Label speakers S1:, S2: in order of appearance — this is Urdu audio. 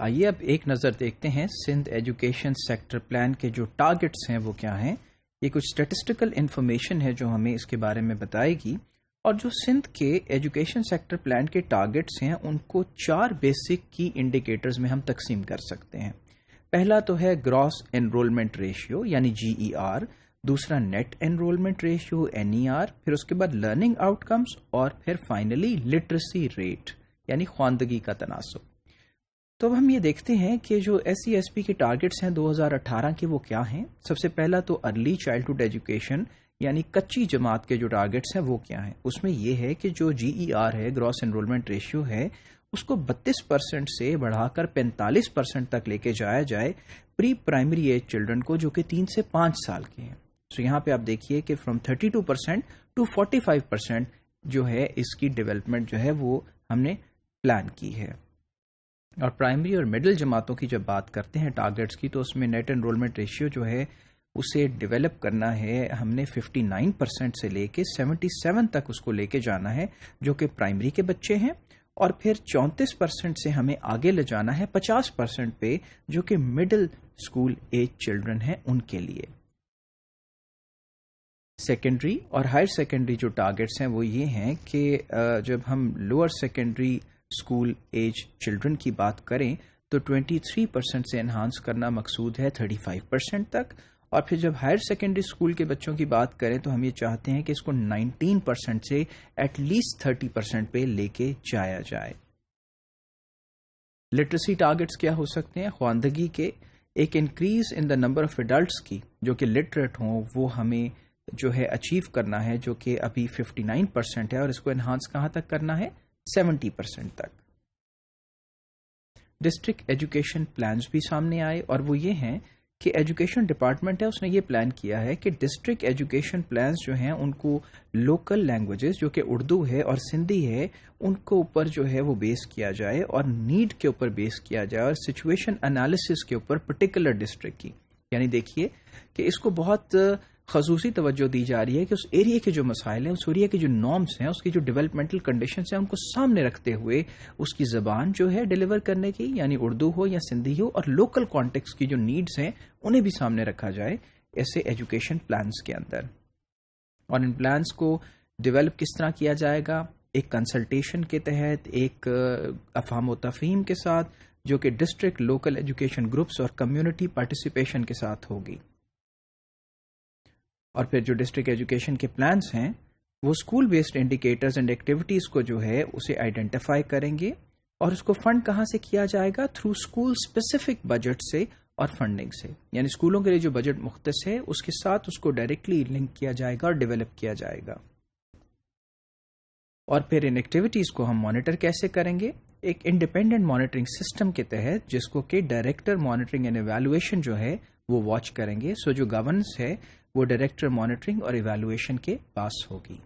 S1: آئیے اب ایک نظر دیکھتے ہیں سندھ ایجوکیشن سیکٹر پلان کے جو ٹارگٹس ہیں وہ کیا ہیں. یہ کچھ اسٹیٹسٹیکل انفارمیشن ہے جو ہمیں اس کے بارے میں بتائے گی. اور جو سندھ کے ایجوکیشن سیکٹر پلان کے ٹارگٹس ہیں ان کو 4 بیسک کی انڈیکیٹرز میں ہم تقسیم کر سکتے ہیں. پہلا تو ہے گراس انرولمنٹ ریشیو یعنی GER، دوسرا نیٹ انرولمنٹ ریشیو NER، پھر اس کے بعد لرننگ آؤٹ کمز، اور پھر فائنلی لٹریسی ریٹ یعنی خواندگی کا تناسب. تو اب ہم یہ دیکھتے ہیں کہ جو SCSP کے ٹارگٹس ہیں 2018 کے وہ کیا ہیں. سب سے پہلا تو ارلی چائلڈہڈ ایجوکیشن یعنی کچی جماعت کے جو ٹارگٹس ہیں وہ کیا ہیں. اس میں یہ ہے کہ جو GER ہے، گراس انرولمنٹ ریشیو ہے، اس کو 32% سے بڑھا کر 45% تک لے کے جایا جائے پری پرائمری ایج چلڈرن کو جو کہ 3 سے 5 سال کے ہیں. سو یہاں پہ آپ دیکھیے کہ فرام 32% ٹو 45% جو ہے اس کی ڈیولپمنٹ جو ہے وہ ہم نے پلان کی ہے. اور پرائمری اور مڈل جماعتوں کی جب بات کرتے ہیں ٹارگٹس کی، تو اس میں نیٹ انرولمنٹ ریشیو جو ہے اسے ڈیولپ کرنا ہے ہم نے 59% سے لے کے 77 تک اس کو لے کے جانا ہے جو کہ پرائمری کے بچے ہیں، اور پھر 34% سے ہمیں آگے لے جانا ہے 50% پہ جو کہ مڈل اسکول ایج چلڈرن ہیں ان کے لیے. سیکنڈری اور ہائر سیکنڈری جو ٹارگٹس ہیں وہ یہ ہیں کہ جب ہم lower secondary school age children کی بات کریں تو 23% سے انہانس کرنا مقصود ہے 35% تک، اور پھر جب ہائر سیکنڈری اسکول کے بچوں کی بات کریں تو ہم یہ چاہتے ہیں کہ اس کو 19% سے ایٹ لیسٹ 30% پہ لے کے جایا جائے. لٹریسی ٹارگٹس کیا ہو سکتے ہیں؟ خواندگی کے ایک increase in the number of adults کی جو کہ لٹریٹ ہوں وہ ہمیں جو ہے اچیو کرنا ہے، جو کہ ابھی 59% ہے، اور اس کو انہانس کہاں تک کرنا ہے؟ 70% تک. ڈسٹرکٹ ایجوکیشن پلانز بھی سامنے آئے، اور وہ یہ ہیں کہ ایجوکیشن ڈپارٹمنٹ ہے اس نے یہ پلان کیا ہے کہ ڈسٹرکٹ ایجوکیشن پلانز جو ہیں ان کو لوکل لینگویجز جو کہ اردو ہے اور سندھی ہے ان کو اوپر جو ہے وہ بیس کیا جائے، اور نیڈ کے اوپر بیس کیا جائے، اور سچویشن انالیسس کے اوپر پرٹیکولر ڈسٹرکٹ کی. یعنی دیکھیے کہ اس کو بہت خصوصی توجہ دی جا رہی ہے کہ اس ایریے کے جو مسائل ہیں، اس ایریے کے جو نارمز ہیں، اس کی جو ڈیولپمنٹل کنڈیشنز ہیں ان کو سامنے رکھتے ہوئے اس کی زبان جو ہے ڈیلیور کرنے کی، یعنی اردو ہو یا سندھی ہو، اور لوکل کانٹیکس کی جو نیڈز ہیں انہیں بھی سامنے رکھا جائے ایسے ایجوکیشن پلانز کے اندر. اور ان پلانز کو ڈیولپ کس طرح کیا جائے گا؟ ایک کنسلٹیشن کے تحت، ایک افہام و تفہیم کے ساتھ جو کہ ڈسٹرکٹ لوکل ایجوکیشن گروپس اور کمیونٹی پارٹیسپیشن کے ساتھ ہوگی. اور پھر جو ڈسٹرکٹ ایجوکیشن کے پلانز ہیں وہ school based indicators and activities کو جو ہے اسے آئیڈینٹیفائی کریں گے، اور اس کو فنڈ کہاں سے کیا جائے گا؟ تھرو اسکول اسپیسیفک بجٹ سے اور فنڈنگ سے. یعنی اسکولوں کے لیے جو بجٹ مختص ہے اس کے ساتھ اس کو ڈائریکٹلی لنک کیا جائے گا اور ڈیولپ کیا جائے گا. اور پھر ان ایکٹیویٹیز کو ہم مانیٹر کیسے کریں گے؟ ایک انڈیپینڈنٹ مانیٹرنگ سسٹم کے تحت جس کو کہ ڈائریکٹر مانیٹرنگ اینڈ ایویلویشن جو ہے وہ واچ کریں گے. سو جو گورننس ہے وہ ڈائریکٹر مانیٹرنگ اور ایویلویشن کے پاس ہوگی.